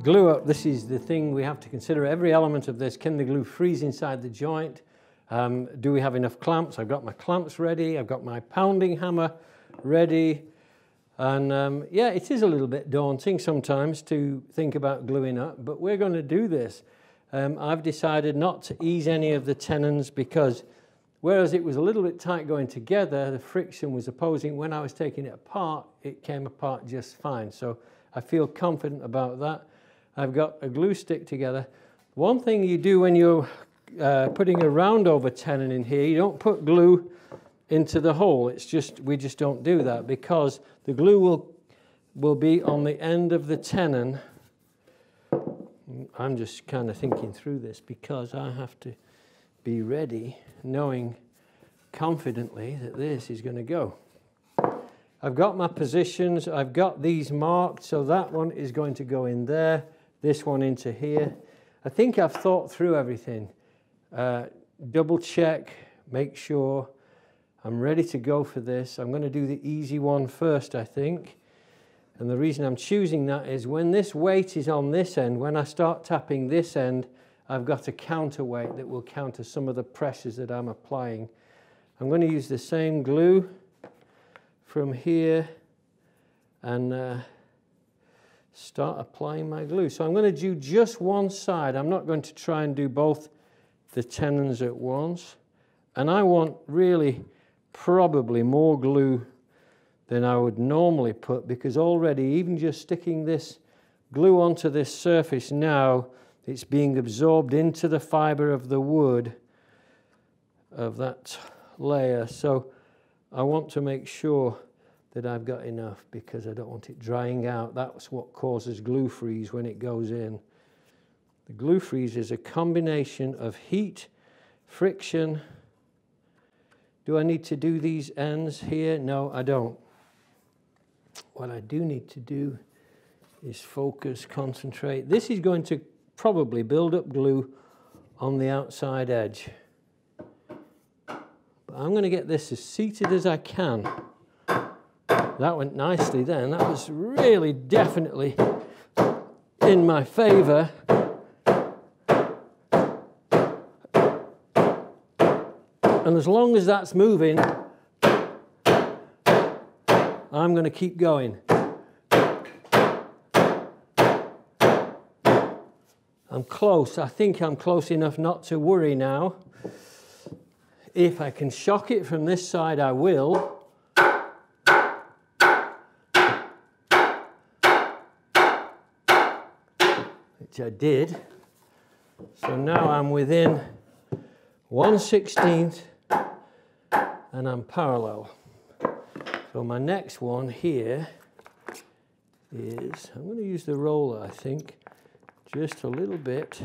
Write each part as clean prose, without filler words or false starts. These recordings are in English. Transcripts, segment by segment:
Glue up, this is the thing we have to consider. Every element of this, can the glue freeze inside the joint? Do we have enough clamps? I've got my clamps ready, I've got my pounding hammer ready. And yeah, it is a little bit daunting sometimes to think about gluing up, but we're going to do this. I've decided not to ease any of the tenons because whereas it was a little bit tight going together, the friction was opposing. When I was taking it apart, it came apart just fine. So I feel confident about that. I've got a glue stick together. One thing you do when you're putting a round over tenon in here, you don't put glue into the hole. It's just, we just don't do that because the glue will be on the end of the tenon. I'm just kind of thinking through this because I have to be ready, knowing confidently that this is going to go. I've got my positions, I've got these marked, so that one is going to go in there, this one into here. I think I've thought through everything. Double check, make sure I'm ready to go for this. I'm going to do the easy one first, I think. And the reason I'm choosing that is when this weight is on this end, when I start tapping this end, I've got a counterweight that will counter some of the pressures that I'm applying. I'm going to use the same glue from here and start applying my glue. So I'm going to do just one side. I'm not going to try and do both the tenons at once. And I want really probably more glue than I would normally put because already even just sticking this glue onto this surface now, it's being absorbed into the fibre of the wood of that layer. So I want to make sure that I've got enough because I don't want it drying out. That's what causes glue freeze when it goes in. The glue freeze is a combination of heat, friction. Do I need to do these ends here? No, I don't. What I do need to do is focus, concentrate. This is going to probably build up glue on the outside edge. But I'm going to get this as seated as I can. That went nicely then. That was really definitely in my favour. And as long as that's moving, I'm going to keep going. I'm close. I think I'm close enough not to worry now. If I can shock it from this side, I will. Which I did. So now I'm within 1/16 and I'm parallel. So my next one here is, I'm going to use the roller, I think, just a little bit.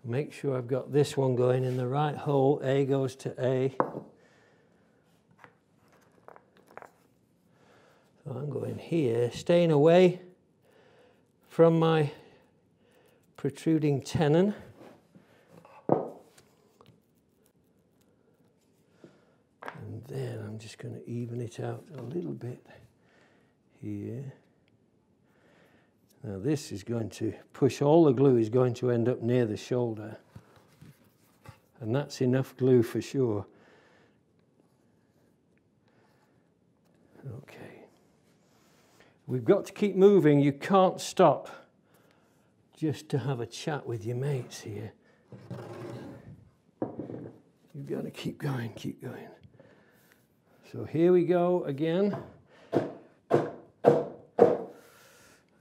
Make sure I've got this one going in the right hole. A goes to A. So I'm going here, staying away from my protruding tenon. And then I'm just going to even it out a little bit here. Now this is going to push, all the glue is going to end up near the shoulder. And that's enough glue for sure. Okay. We've got to keep moving. You can't stop just to have a chat with your mates here. You've got to keep going, keep going. So here we go again. I've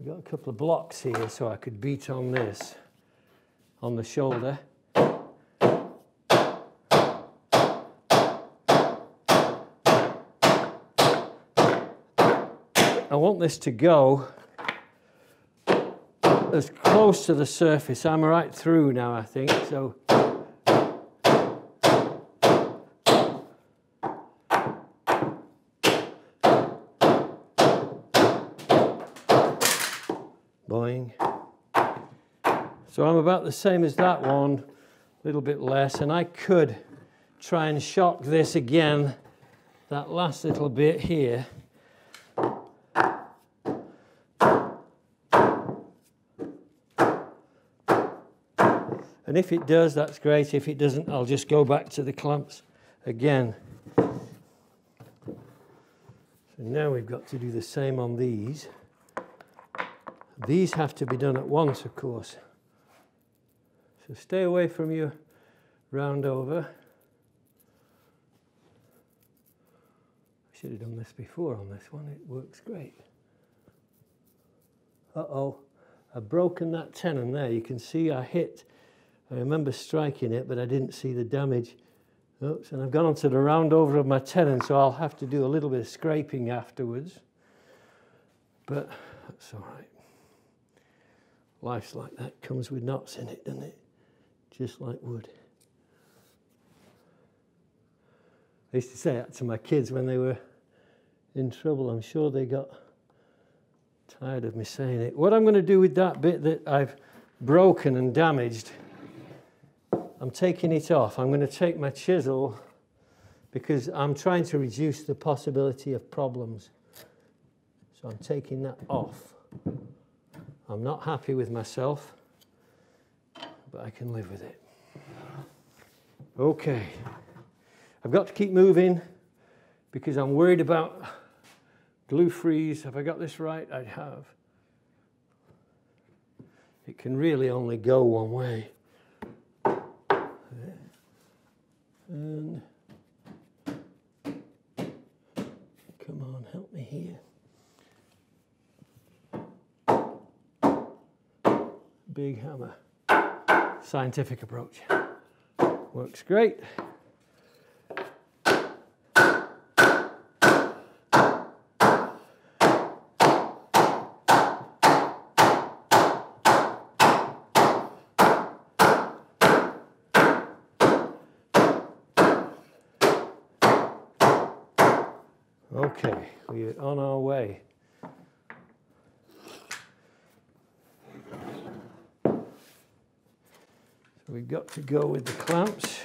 got a couple of blocks here so I could beat on this, on the shoulder. I want this to go as close to the surface. I'm right through now, I think, so. Boing. So I'm about the same as that one, a little bit less, and I could try and shock this again, that last little bit here. And if it does, that's great. If it doesn't, I'll just go back to the clamps again. So now we've got to do the same on these. These have to be done at once, of course. So stay away from your round over. I should have done this before on this one. It works great. Uh-oh, I've broken that tenon there. You can see I remember striking it, but I didn't see the damage. Oops, and I've gone onto the round over of my tenon, so I'll have to do a little bit of scraping afterwards. But that's all right. Life's like that, comes with knots in it, doesn't it? Just like wood. I used to say that to my kids when they were in trouble. I'm sure they got tired of me saying it. What I'm going to do with that bit that I've broken and damaged, I'm taking it off. I'm going to take my chisel because I'm trying to reduce the possibility of problems. So I'm taking that off. I'm not happy with myself, but I can live with it. Okay. I've got to keep moving because I'm worried about glue freeze. Have I got this right? I have. It can really only go one way. And come on, help me here. Big hammer. Scientific approach. Works great. Okay, we're on our way. So we've got to go with the clamps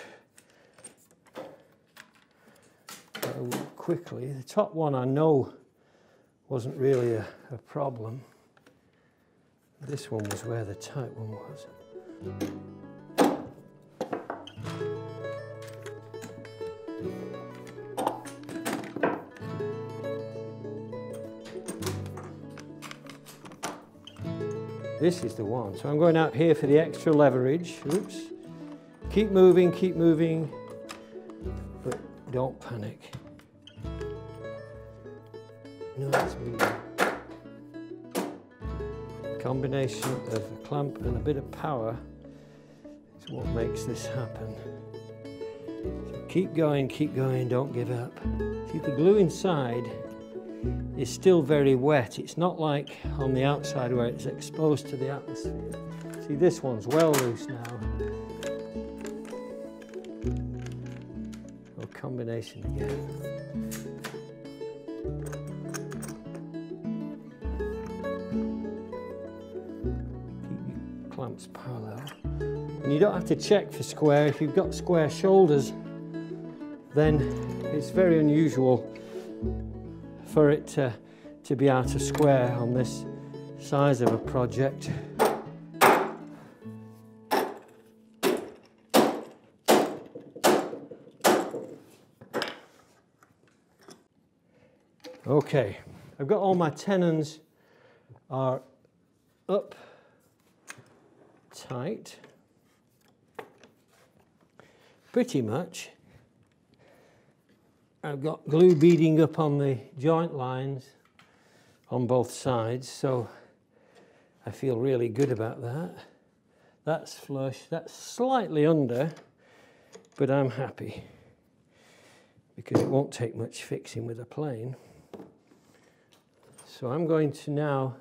quickly. The top one I know wasn't really a problem. This one was where the tight one was. This is the one. So I'm going out here for the extra leverage. Oops. Keep moving, but don't panic. No, it's moving. Combination of a clamp and a bit of power is what makes this happen. So keep going, don't give up. See, the glue inside is still very wet. It's not like on the outside where it's exposed to the atmosphere. See, this one's well loose now. A combination again. Keep your clamps parallel. And you don't have to check for square. If you've got square shoulders, then it's very unusual for it to be out of square on this size of a project. Okay, I've got all my tenons are up tight, pretty much. I've got glue beading up on the joint lines on both sides, so I feel really good about that. That's flush, that's slightly under, but I'm happy because it won't take much fixing with a plane. So I'm going to now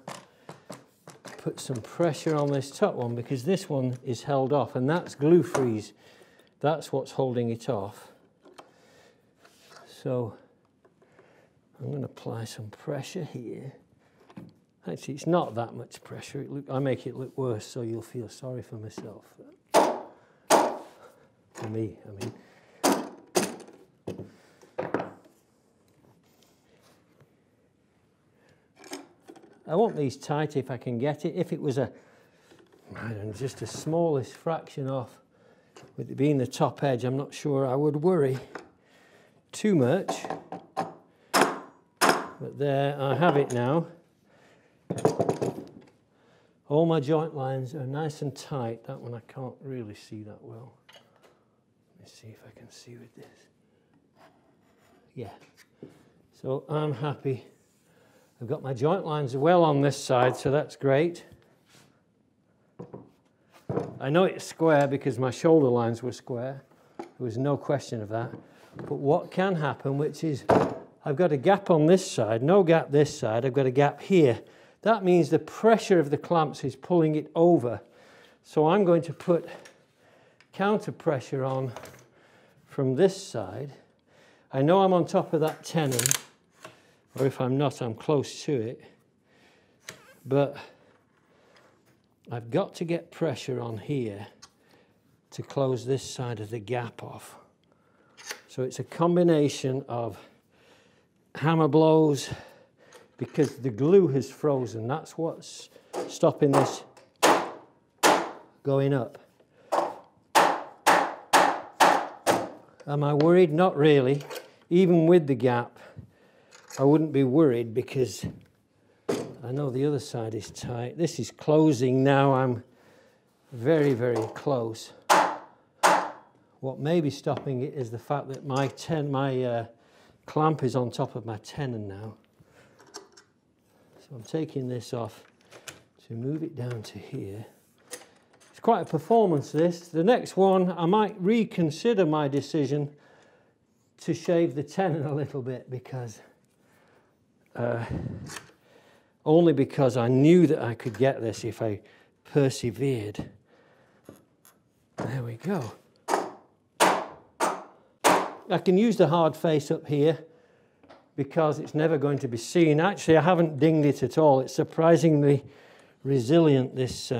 put some pressure on this top one because this one is held off, and that's glue freeze. That's what's holding it off. So I'm going to apply some pressure here Actually, it's not that much pressure. I make it look worse, so you'll feel sorry for myself. For me, I mean. I want these tight if I can get it. If it was I don't know, just the smallest fraction off, with it being the top edge, I'm not sure I would worry too much. But there, I have it now. All my joint lines are nice and tight. That one I can't really see that well. Let me see if I can see with this. Yeah. So I'm happy. I've got my joint lines well on this side, so that's great. I know it's square because my shoulder lines were square. There was no question of that. But what can happen, which is I've got a gap on this side, no gap this side, I've got a gap here. That means the pressure of the clamps is pulling it over. So I'm going to put counter pressure on from this side. I know I'm on top of that tenon, or if I'm not, I'm close to it. But I've got to get pressure on here to close this side of the gap off. So it's a combination of hammer blows, because the glue has frozen. That's what's stopping this going up. Am I worried? Not really. Even with the gap, I wouldn't be worried because I know the other side is tight. This is closing now. I'm very, very close. What may be stopping it is the fact that my clamp is on top of my tenon now. So I'm taking this off to move it down to here. It's quite a performance, this. The next one, I might reconsider my decision to shave the tenon a little bit, because only because I knew that I could get this if I persevered. There we go. I can use the hard face up here because it's never going to be seen. Actually, I haven't dinged it at all. It's surprisingly resilient, this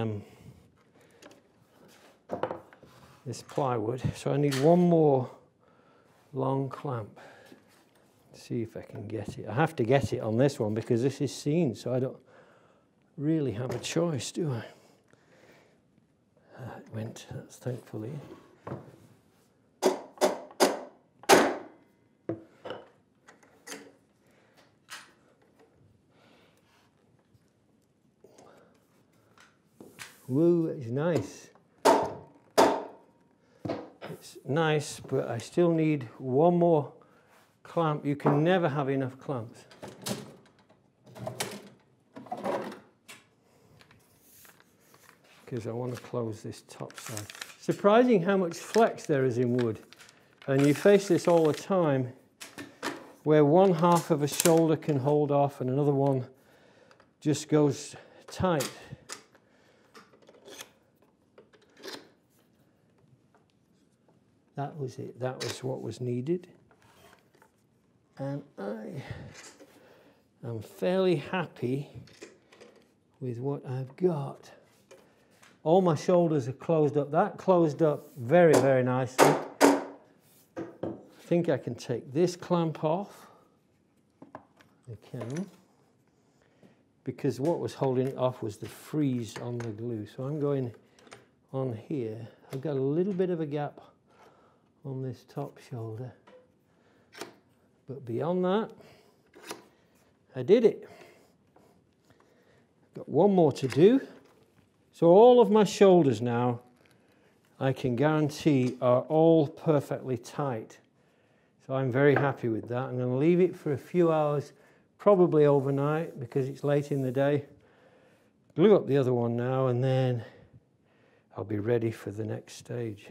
plywood. So I need one more long clamp. Let's see if I can get it. I have to get it on this one because this is seen, so I don't really have a choice, do I? It went, that's thankfully. Woo, it's nice. It's nice, but I still need one more clamp. You can never have enough clamps. Because I want to close this top side. Surprising how much flex there is in wood. And you face this all the time, where one half of a shoulder can hold off and another one just goes tight. That was it. That was what was needed. And I am fairly happy with what I've got. All my shoulders are closed up. That closed up very, very nicely. I think I can take this clamp off. I can. Because what was holding it off was the freeze on the glue. So I'm going on here. I've got a little bit of a gap on this top shoulder. But beyond that, I did it. Got one more to do. So all of my shoulders now, I can guarantee, are all perfectly tight. So I'm very happy with that. I'm going to leave it for a few hours, probably overnight because it's late in the day. Glue up the other one now, and then I'll be ready for the next stage.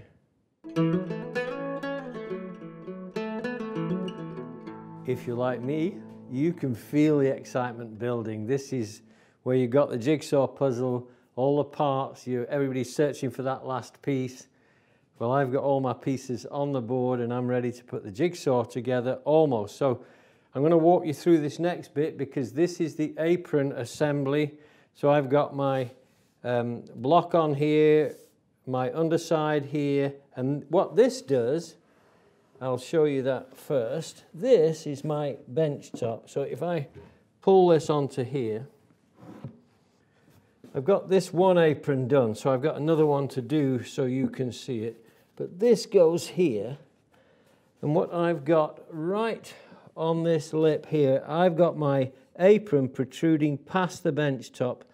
If you're like me, you can feel the excitement building. This is where you've got the jigsaw puzzle, all the parts, everybody's searching for that last piece. Well, I've got all my pieces on the board and I'm ready to put the jigsaw together almost. So I'm going to walk you through this next bit because this is the apron assembly. So I've got my block on here, my underside here, and what this does, I'll show you that first. This is my bench top. So if I pull this onto here, I've got this one apron done, so I've got another one to do so you can see it. But this goes here, and what I've got right on this lip here, I've got my apron protruding past the bench top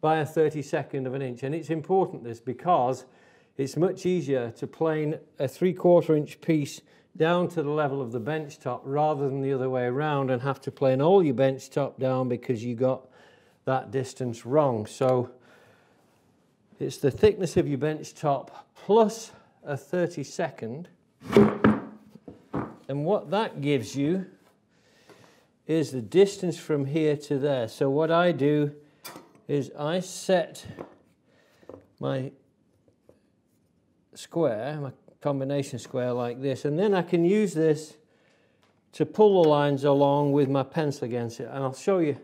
by a 32nd of an inch. And it's important this because it's much easier to plane a 3/4 inch piece down to the level of the bench top rather than the other way around and have to plane all your bench top down because you got that distance wrong. So it's the thickness of your bench top plus a 32nd, and what that gives you is the distance from here to there. So what I do is I set my square, my combination square like this, and then I can use this to pull the lines along with my pencil against it, and I'll show you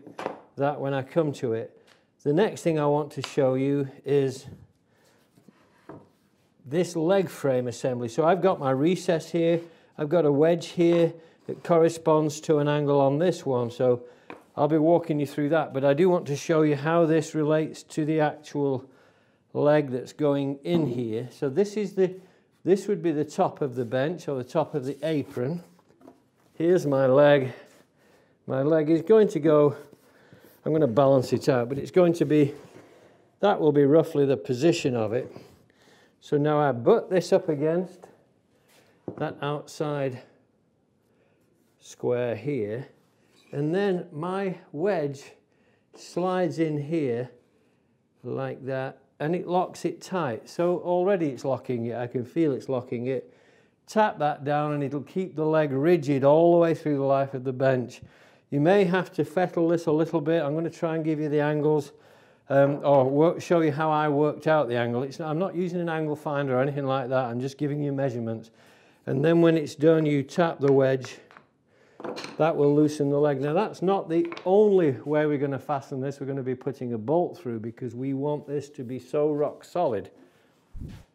that when I come to it. The next thing I want to show you is this leg frame assembly. So I've got my recess here, I've got a wedge here that corresponds to an angle on this one, so I'll be walking you through that, but I do want to show you how this relates to the actual leg that's going in here. So this would be the top of the bench or the top of the apron. Here's my leg. My leg is going to go, I'm going to balance it out, but it's going to be, that will be roughly the position of it. So now I butt this up against that outside square here, and then my wedge slides in here like that, and it locks it tight. So already it's locking it, I can feel it's locking it. Tap that down and it'll keep the leg rigid all the way through the life of the bench. You may have to fettle this a little bit. I'm going to try and give you the angles show you how I worked out the angle. I'm not using an angle finder or anything like that, I'm just giving you measurements. And then when it's done, you tap the wedge. That will loosen the leg. Now that's not the only way we're going to fasten this. We're going to be putting a bolt through because we want this to be so rock solid.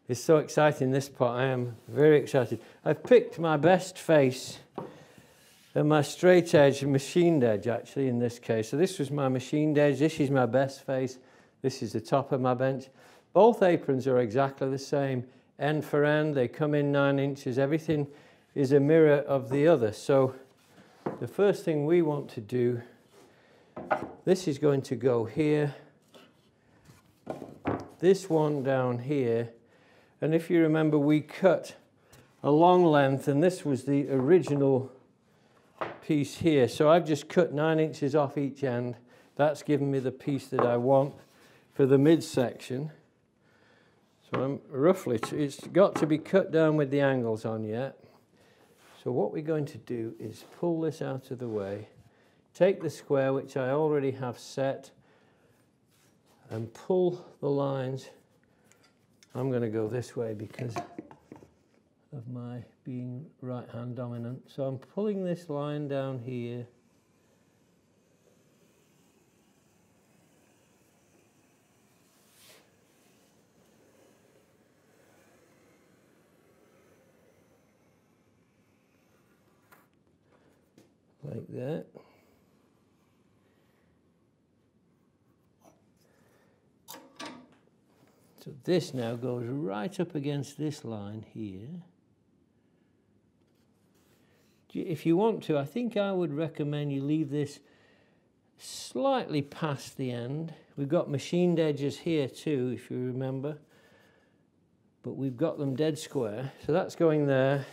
It's so exciting, this part. I am very excited. I've picked my best face and my straight edge, machined edge actually in this case. So this was my machined edge, this is my best face, this is the top of my bench. Both aprons are exactly the same, end for end, they come in 9 inches, everything is a mirror of the other. So the first thing we want to do, this is going to go here, this one down here, and if you remember we cut a long length and this was the original piece here. So I've just cut 9 inches off each end. That's given me the piece that I want for the midsection. So I'm roughly, it's got to be cut down with the angles on yet. So what we're going to do is pull this out of the way, take the square which I already have set and pull the lines. I'm going to go this way because of my being right hand dominant. So I'm pulling this line down here. Like that. So this now goes right up against this line here. If you want to, I think I would recommend you leave this slightly past the end. We've got machined edges here too, if you remember, but we've got them dead square. So that's going there.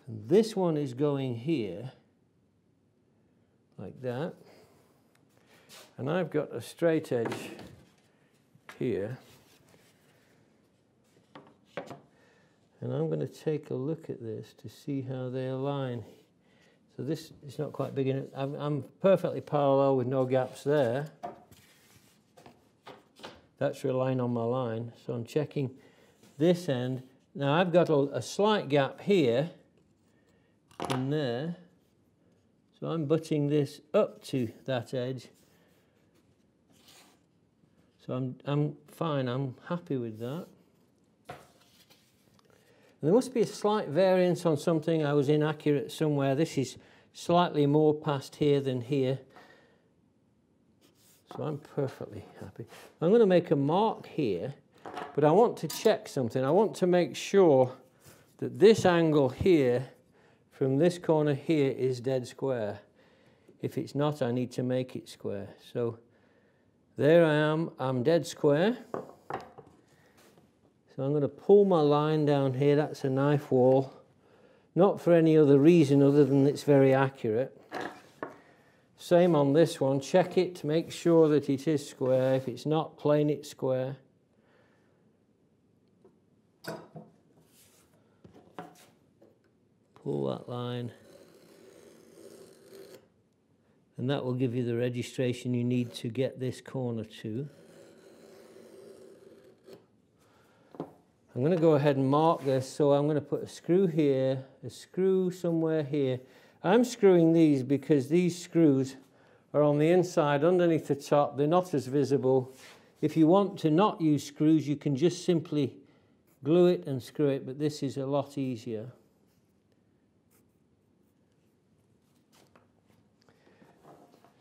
And this one is going here, like that. And I've got a straight edge here. And I'm going to take a look at this to see how they align. So this is not quite big enough. I'm perfectly parallel with no gaps there. That's relying on my line. So I'm checking this end. Now I've got a slight gap here and there. So I'm butting this up to that edge. So I'm fine, I'm happy with that. There must be a slight variance on something. I was inaccurate somewhere. This is slightly more past here than here. So I'm perfectly happy. I'm going to make a mark here, but I want to check something. I want to make sure that this angle here from this corner here is dead square. If it's not, I need to make it square. So there I am, I'm dead square. So I'm going to pull my line down here, that's a knife wall. Not for any other reason other than it's very accurate. Same on this one, check it to make sure that it is square. If it's not, plane it square. Pull that line. And that will give you the registration you need to get this corner to. I'm going to go ahead and mark this, so I'm going to put a screw here, a screw somewhere here. I'm screwing these because these screws are on the inside underneath the top. They're not as visible. If you want to not use screws, you can just simply glue it and screw it, but this is a lot easier.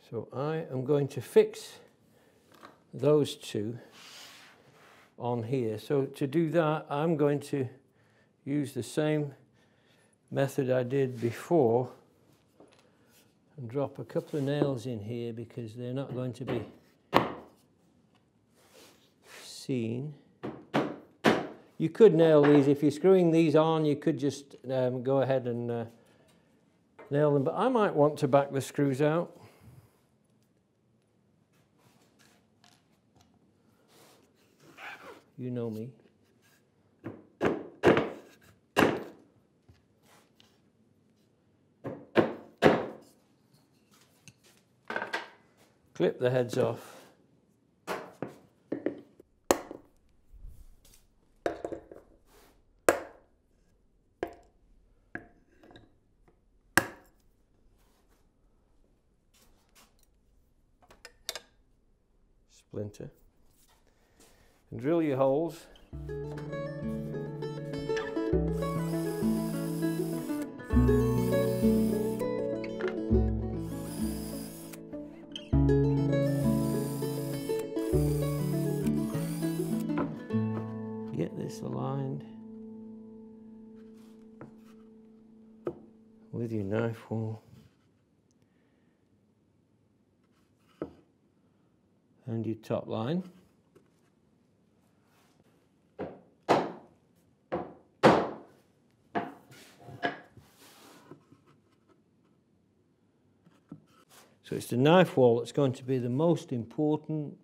So I am going to fix those two on here. So to do that, I'm going to use the same method I did before and drop a couple of nails in here because they're not going to be seen. You could nail these. If you're screwing these on, you could just go ahead and nail them, but I might want to back the screws out. You know me. Clip the heads off. Splinter. And drill your holes. Get this aligned with your knife wheel and your top line. So it's the knife wall that's going to be the most important,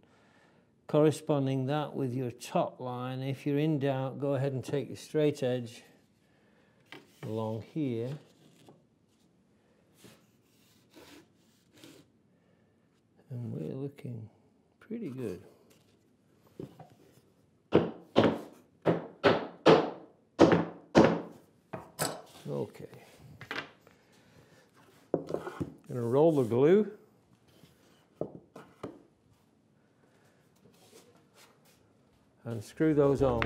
corresponding that with your top line. If you're in doubt, go ahead and take your straight edge along here. And we're looking pretty good. Okay. I'm going to roll the glue. And screw those on.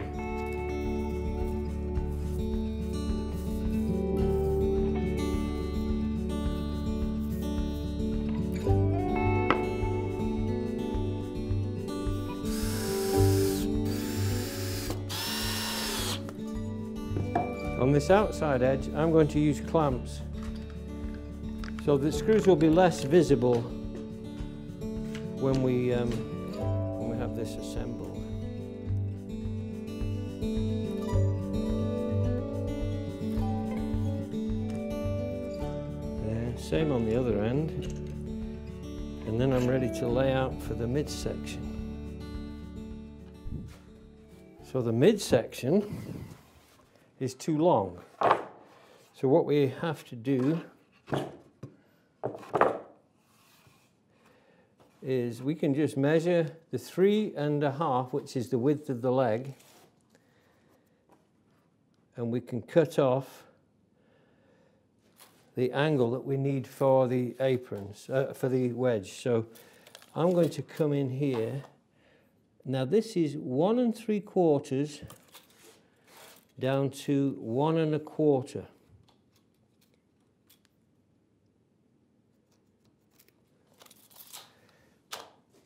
On this outside edge, I'm going to use clamps, so the screws will be less visible when we have this assembled. Same on the other end, and then I'm ready to lay out for the midsection. So the midsection is too long. So what we have to do is we can just measure the 3.5, which is the width of the leg, and we can cut off the angle that we need for the aprons, for the wedge. So I'm going to come in here. Now this is 1 3/4 down to 1 1/4.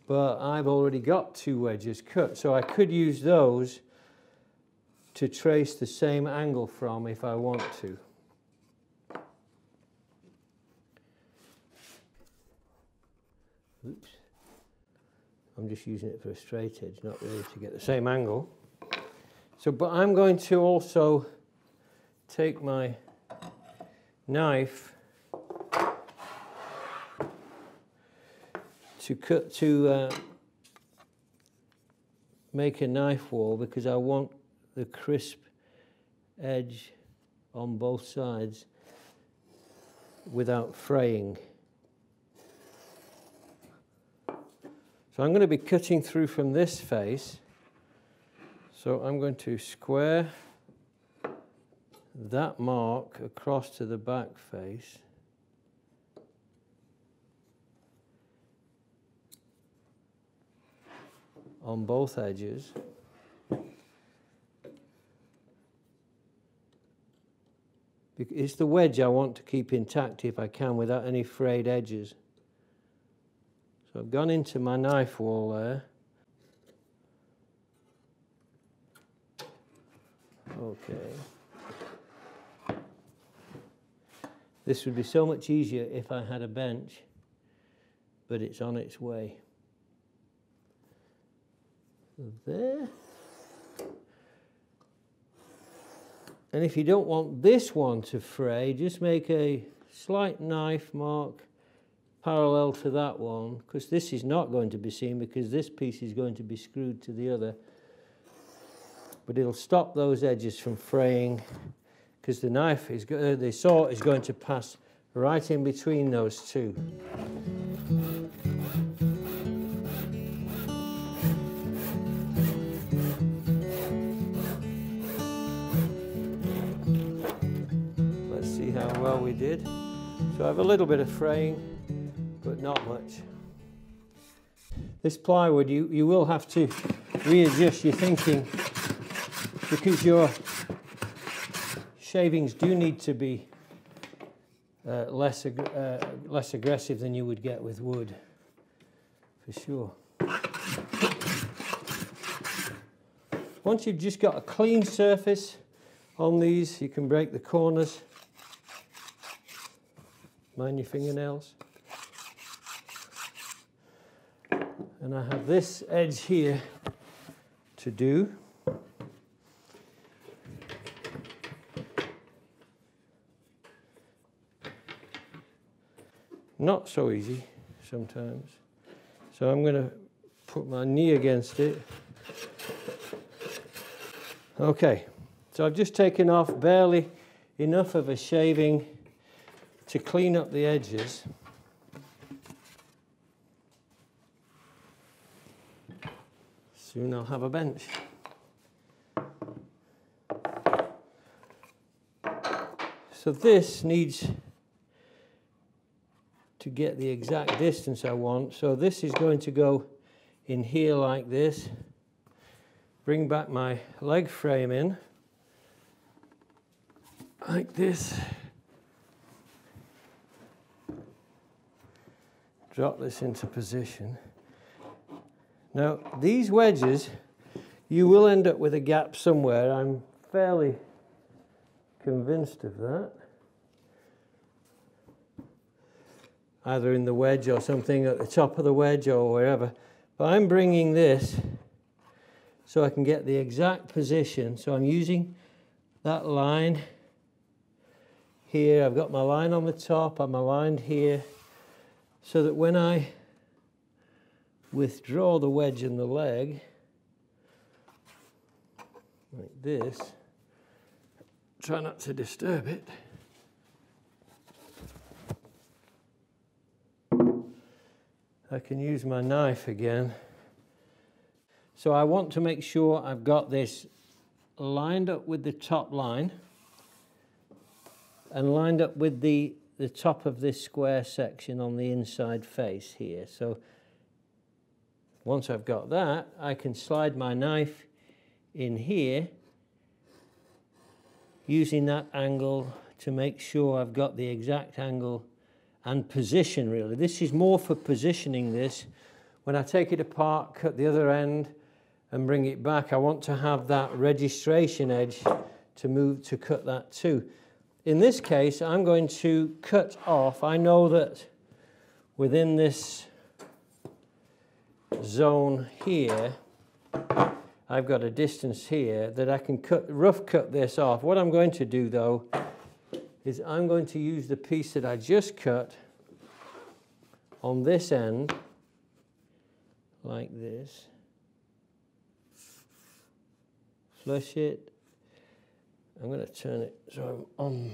But I've already got 2 wedges cut, so I could use those to trace the same angle from if I want to. Oops. I'm just using it for a straight edge, not really to get the same angle. So, but I'm going to also take my knife to make a knife wall, because I want the crisp edge on both sides without fraying. So I'm going to be cutting through from this face. So I'm going to square that mark across to the back face. On both edges. It's the wedge I want to keep intact if I can, without any frayed edges. So I've gone into my knife wall there. Okay. This would be so much easier if I had a bench, but it's on its way. So there. And if you don't want this one to fray, just make a slight knife mark parallel to that one, because this is not going to be seen, because this piece is going to be screwed to the other. But it'll stop those edges from fraying, because the knife is, the saw is going to pass right in between those two. Let's see how well we did. So I have a little bit of fraying, but not much. This plywood, you will have to readjust your thinking, because your shavings do need to be less aggressive than you would get with wood, for sure. Once you've just got a clean surface on these, you can break the corners. Mind your fingernails. And I have this edge here to do. Not so easy sometimes. So I'm going to put my knee against it. Okay, so I've just taken off barely enough of a shaving to clean up the edges. Soon I'll have a bench. So this needs to get the exact distance I want. So this is going to go in here like this. Bring back my leg frame in like this. Drop this into position. Now, these wedges, you will end up with a gap somewhere. I'm fairly convinced of that. Either in the wedge or something at the top of the wedge or wherever. But I'm bringing this so I can get the exact position. So I'm using that line here. I've got my line on the top, I'm aligned here, so that when I withdraw the wedge in the leg, like this, try not to disturb it. I can use my knife again. So I want to make sure I've got this lined up with the top line and lined up with the the top of this square section on the inside face here. So once I've got that, I can slide my knife in here using that angle to make sure I've got the exact angle and position really. This is more for positioning this. When I take it apart, cut the other end and bring it back, I want to have that registration edge to cut that too. In this case, I'm going to cut off. I know that within this zone here, I've got a distance here that I can rough cut this off. What I'm going to do though is I'm going to use the piece that I just cut on this end like this, flush it. I'm going to turn it so I'm on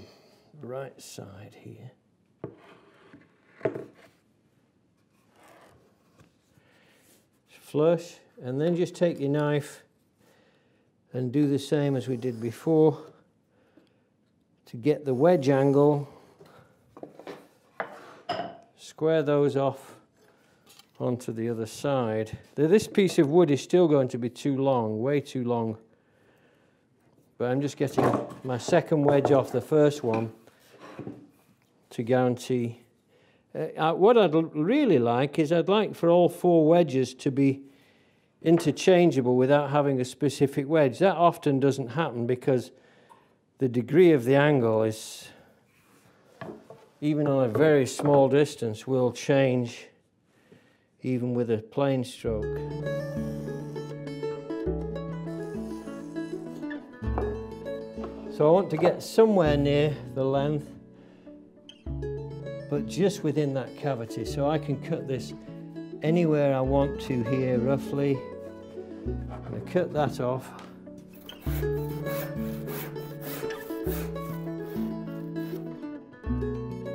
the right side here. Flush, and then just take your knife and do the same as we did before to get the wedge angle. Square those off onto the other side. This piece of wood is still going to be too long, way too long. But I'm just getting my second wedge off the first one to guarantee. What I'd really like is I'd like for all 4 wedges to be interchangeable without having a specific wedge. That often doesn't happen because the degree of the angle is, even on a very small distance, will change even with a plane stroke. So I want to get somewhere near the length, but just within that cavity, so I can cut this anywhere I want to here roughly. I'm going to cut that off.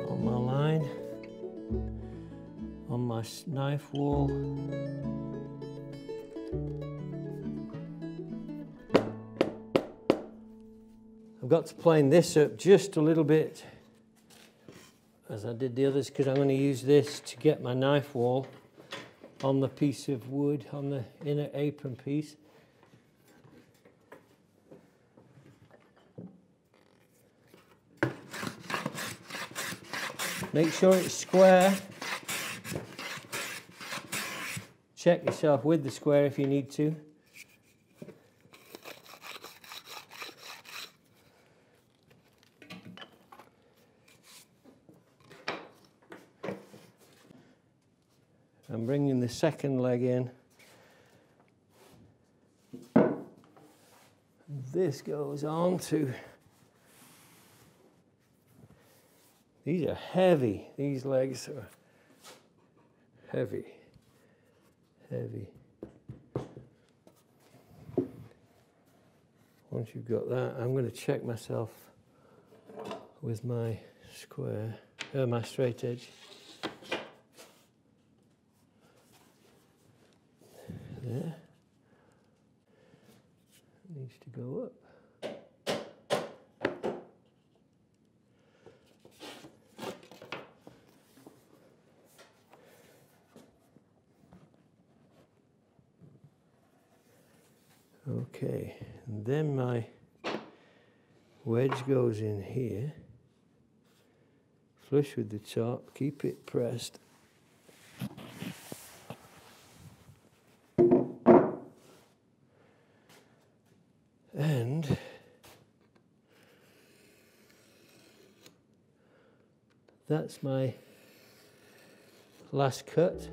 On my line, on my knife wall. I've got to plane this up just a little bit as I did the others, because I'm going to use this to get my knife wall on the piece of wood, on the inner apron piece. Make sure it's square. Check yourself with the square if you need to. I'm bringing the second leg in. This goes on to, these are heavy, these legs are heavy, heavy. Once you've got that, I'm going to check myself with my square, my straight edge. There. It needs to go up. Okay, and then my wedge goes in here, flush with the top, keep it pressed. And that's my last cut.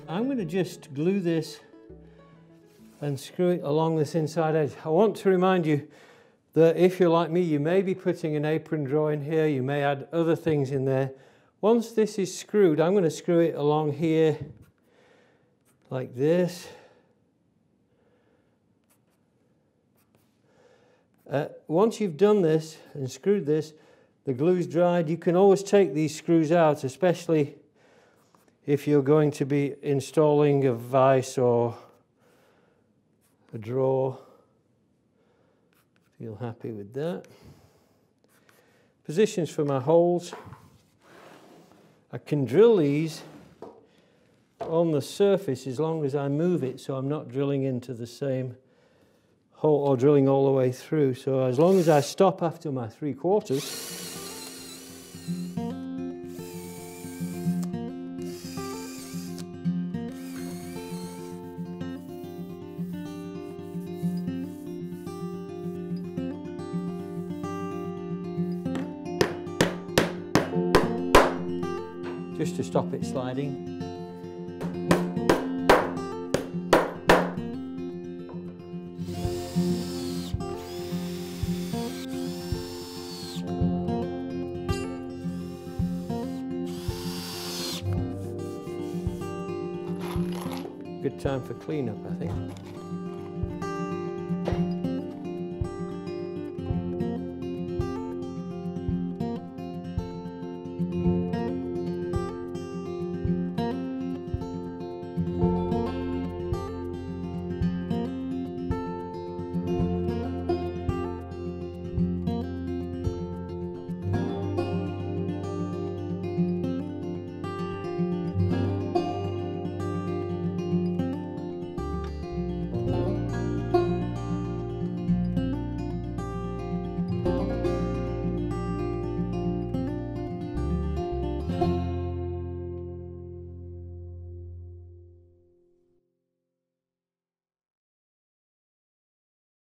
I'm going to just glue this and screw it along this inside edge. I want to remind you that if you're like me, you may be putting an apron drawing here, you may add other things in there. Once this is screwed, I'm going to screw it along here like this. Once you've done this and screwed this, the glue's dried. You can always take these screws out, especially if you're going to be installing a vise or a drawer. Feel happy with that. Positions for my holes. I can drill these on the surface as long as I move it, so I'm not drilling into the same hole or drilling all the way through. So as long as I stop after my 3/4, just to stop it sliding. Good time for cleanup, I think.